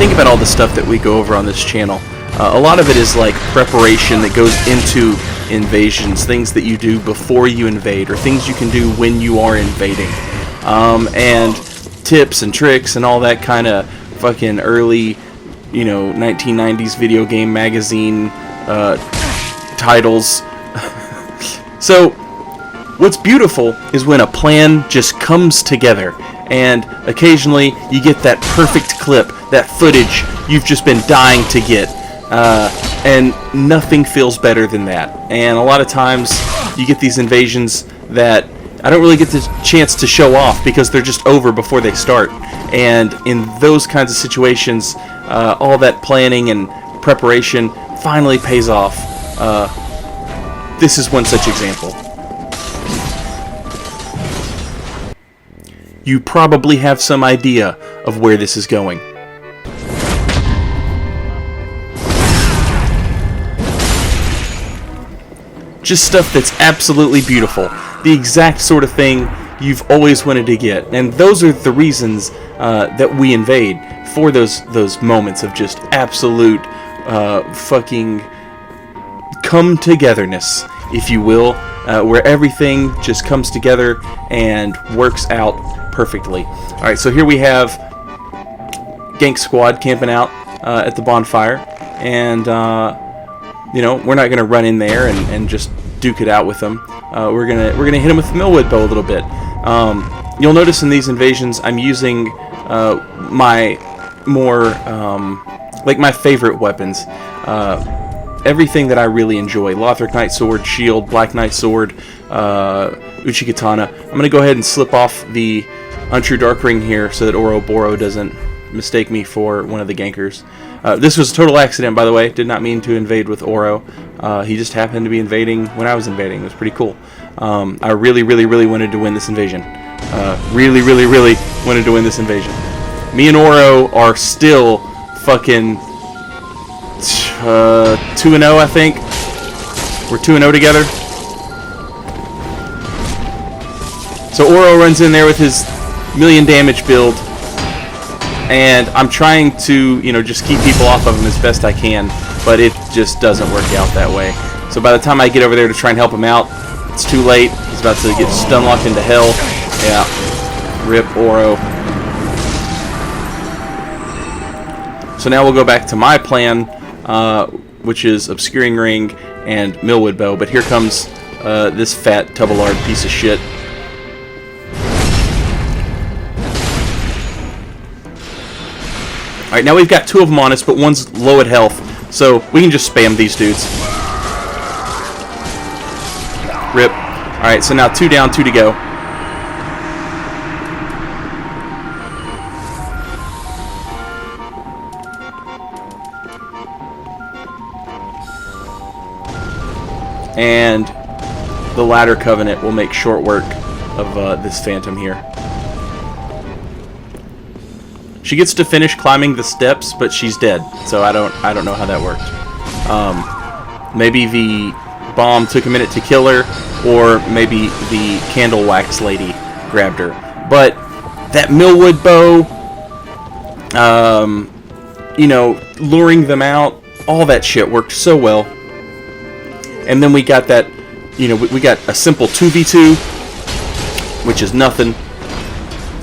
think about all the stuff that we go over on this channel, a lot of it is like preparation that goes into invasions, things that you do before you invade, or things you can do when you are invading, and tips and tricks and all that kind of fucking early, 1990s video game magazine titles. So what's beautiful is when a plan just comes together, and occasionally you get that perfect clip, that footage you've just been dying to get, and nothing feels better than that. And a lot of times you get these invasions that I don't really get the chance to show off because they're just over before they start. And in those kinds of situations, all that planning and preparation finally pays off. This is one such example. You probably have some idea of where this is going. Just stuff that's absolutely beautiful. The exact sort of thing you've always wanted to get. And those are the reasons that we invade, for those moments of just absolute fucking come-togetherness, if you will, where everything just comes together and works out perfectly. Alright, so here we have Gank Squad camping out at the bonfire, and we're not gonna run in there and just duke it out with them. We're gonna hit them with the Millwood bow a little bit. You'll notice in these invasions I'm using my more like my favorite weapons. Everything that I really enjoy: Lothric Knight Sword, Shield, Black Knight Sword, Uchi Katana. I'm gonna go ahead and slip off the Untrue Dark Ring here so that Oroboro doesn't mistake me for one of the gankers. This was a total accident, by the way. Did not mean to invade with Oro. He just happened to be invading when I was invading. It was pretty cool. I really, really, really wanted to win this invasion. Really, really, really wanted to win this invasion. Me and Oro are still fucking 2-0, I think. We're 2-0 together. So Oro runs in there with his million damage build, and I'm trying to, just keep people off of him as best I can, but it just doesn't work out that way. So by the time I get over there to try and help him out, it's too late. He's about to get stun locked into hell. Yeah. Rip Oro. So now we'll go back to my plan, which is Obscuring Ring and Millwood Bow, but here comes this fat Tubalard piece of shit. Alright, now we've got two of them on us, but one's low at health, so we can just spam these dudes. Rip. Alright, so now 2 down, 2 to go. And the Ladder Covenant will make short work of this Phantom here. She gets to finish climbing the steps, but she's dead. So I don't know how that worked. Maybe the bomb took a minute to kill her, or maybe the Candle Wax Lady grabbed her. But that Millwood Bow, luring them out, all that shit worked so well. And then we got that, we got a simple 2v2, which is nothing.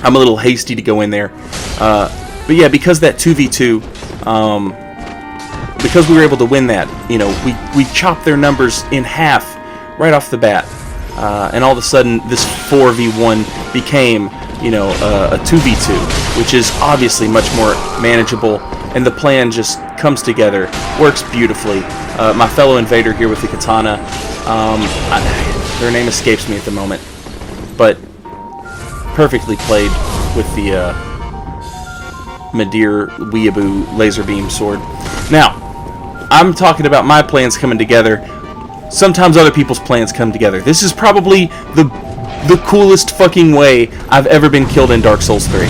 I'm a little hasty to go in there. But yeah, because that 2v2, because we were able to win that, we chopped their numbers in half right off the bat. And all of a sudden, this 4v1 became, a 2v2, which is obviously much more manageable, and the plan just comes together, works beautifully. My fellow invader here with the katana, their name escapes me at the moment, but perfectly played with the Madir Weeaboo laser beam sword. Now, I'm talking about my plans coming together. Sometimes other people's plans come together. This is probably the coolest fucking way I've ever been killed in Dark Souls 3.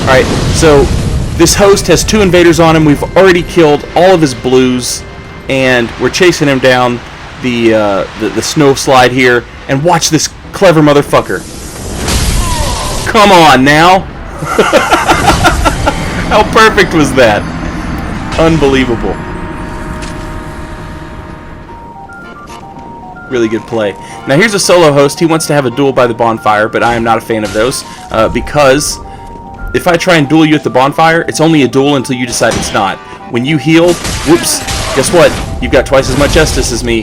Alright, so this host has 2 invaders on him. We've already killed all of his blues, and we're chasing him down the snow slide here. And watch this clever motherfucker. Come on now. How perfect was that? Unbelievable. Really good play. Now here's a solo host. He wants to have a duel by the bonfire, but I am not a fan of those because if I try and duel you at the bonfire, it's only a duel until you decide it's not. When you heal, whoops, guess what? You've got twice as much Estus as me.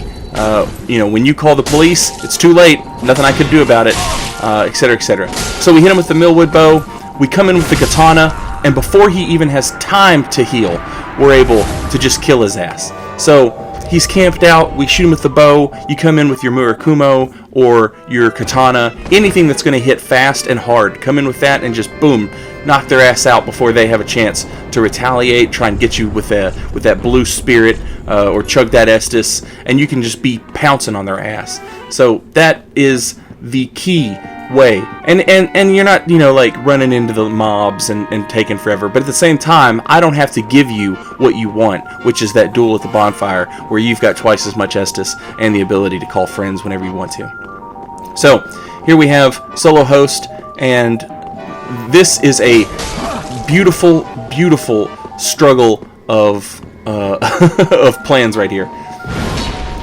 When you call the police, it's too late. Nothing I could do about it, etc., etc. So we hit him with the Millwood bow. We come in with the katana, and before he even has time to heal, we're able to just kill his ass. So he's camped out. We shoot him with the bow. You come in with your Murakumo or your katana, anything that's going to hit fast and hard. Come in with that and just boom, knock their ass out before they have a chance to retaliate. Try and get you with that blue spirit or chug that Estus, and you can just be pouncing on their ass. So that is the key way, and you're not like running into the mobs and taking forever, but at the same time I don't have to give you what you want, which is that duel at the bonfire where you've got twice as much Estus and the ability to call friends whenever you want to. So here we have solo host, and this is a beautiful struggle of of plans right here.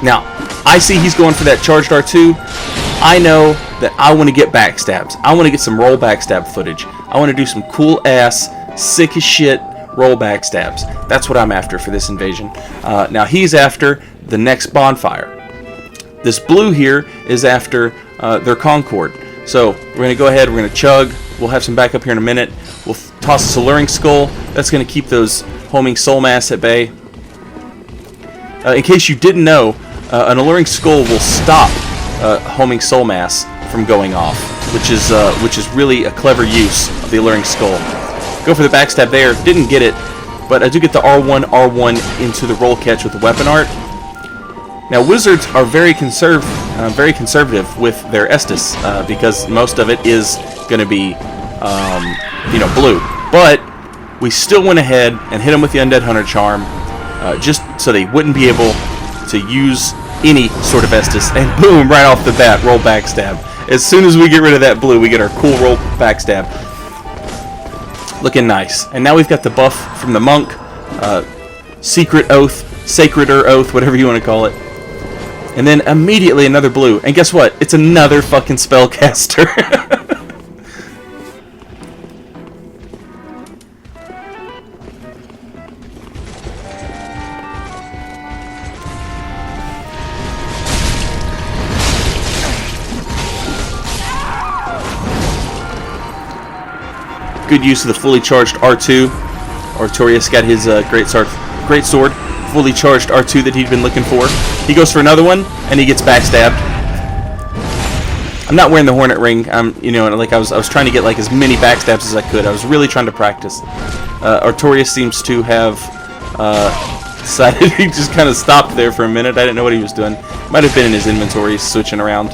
Now I see he's going for that charged R2. I know that I want to get backstabs. I want to get some roll backstab footage. I want to do some cool ass, sick as shit roll backstabs. That's what I'm after for this invasion. Now he's after the next bonfire. This blue here is after their Concord. So we're going to go ahead, we're going to chug. We'll have some backup here in a minute. We'll toss this Alluring Skull. That's going to keep those homing soul mass at bay. In case you didn't know, an Alluring Skull will stop homing soul mass from going off, which is really a clever use of the Alluring Skull. Go for the backstab there, didn't get it, but I do get the R1 into the roll catch with the weapon art. Now wizards are very conservative with their Estus because most of it is going to be blue, but we still went ahead and hit them with the Undead Hunter Charm just so they wouldn't be able to use any sort of Estus, and boom, right off the bat, roll backstab. As soon as we get rid of that blue, we get our cool roll backstab. Looking nice. And now we've got the buff from the monk, secret oath, sacreder oath, whatever you want to call it. And then immediately another blue. And guess what? It's another fucking spellcaster. Good use of the fully charged R2. Artorias got his great sword, fully charged R2 that he'd been looking for. He goes for another one, and he gets backstabbed. I'm not wearing the Hornet Ring. I was trying to get like as many backstabs as I could. I was really trying to practice. Artorias seems to have decided he just kind of stopped there for a minute. I didn't know what he was doing. Might have been in his inventory, switching around.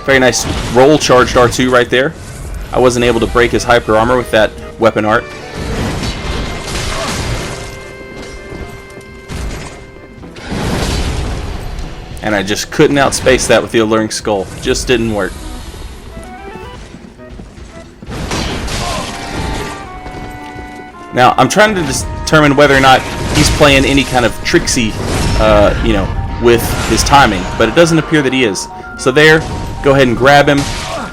Very nice roll charged R2 right there. I wasn't able to break his hyper armor with that weapon art. And I just couldn't outspace that with the Alluring Skull. Just didn't work. Now, I'm trying to determine whether or not he's playing any kind of tricksy, with his timing. But it doesn't appear that he is. So there, go ahead and grab him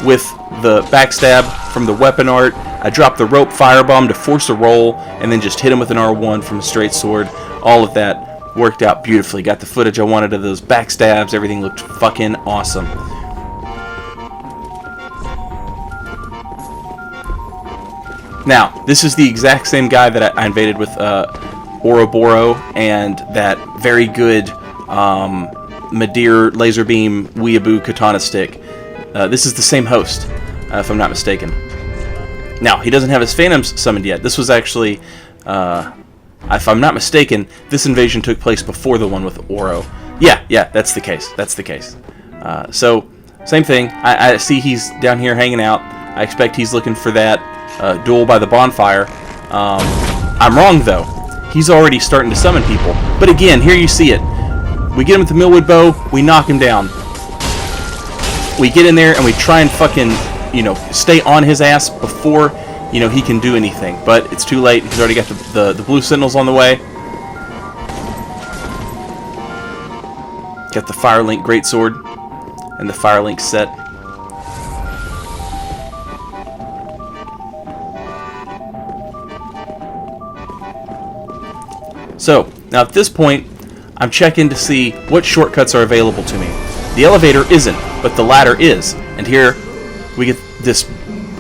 with the backstab from the weapon art. I dropped the rope firebomb to force a roll, and then just hit him with an R1 from a straight sword. All of that worked out beautifully. Got the footage I wanted of those backstabs. Everything looked fucking awesome. Now, this is the exact same guy that I invaded with Ouroboros and that very good Madir laser beam weeaboo katana stick. This is the same host, if I'm not mistaken. Now, he doesn't have his Phantoms summoned yet. This was actually, if I'm not mistaken, this invasion took place before the one with Oro. Yeah, that's the case. That's the case. So, same thing. I see he's down here hanging out. I expect he's looking for that duel by the bonfire. I'm wrong, though. He's already starting to summon people. But again, here you see it. We get him with the Millwood bow, we knock him down. We get in there and we try and fucking, stay on his ass before you know, he can do anything. But it's too late. He's already got the blue sentinels on the way. Got the Firelink Greatsword and the Firelink set. So, now at this point, I'm checking to see what shortcuts are available to me. The elevator isn't, but the ladder is. And here we get this,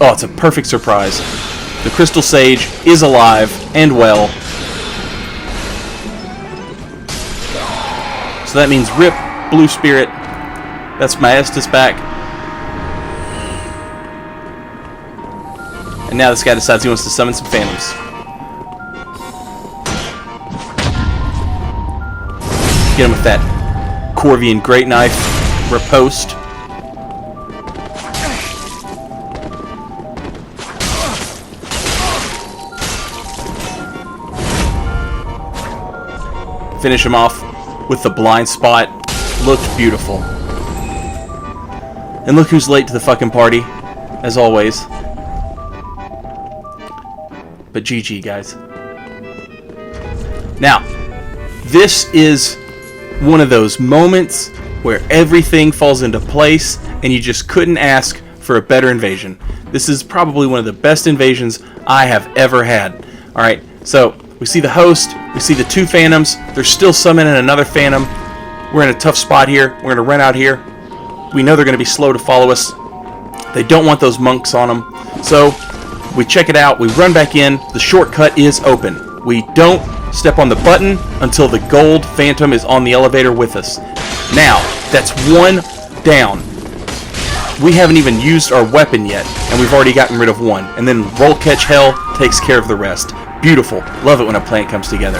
oh, it's a perfect surprise. The Crystal Sage is alive and well. So that means rip Blue Spirit. That's my Estus back. And now this guy decides he wants to summon some Phantoms. Get him with that Corvian Great Knife riposte. Finish him off with the blind spot. Looked beautiful. And look who's late to the fucking party, as always. But GG, guys. Now, this is one of those moments where everything falls into place and you just couldn't ask for a better invasion. This is probably one of the best invasions I have ever had. Alright, so we see the host, we see the 2 Phantoms, they're still summoning another Phantom. We're in a tough spot here. We're going to run out here. We know they're going to be slow to follow us. They don't want those monks on them. So we check it out. We run back in. The shortcut is open. We don't step on the button until the gold Phantom is on the elevator with us. Now, that's 1 down. We haven't even used our weapon yet, and we've already gotten rid of 1. And then Roll Catch Hell takes care of the rest. Beautiful. Love it when a plan comes together.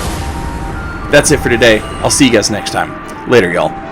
That's it for today. I'll see you guys next time. Later, y'all.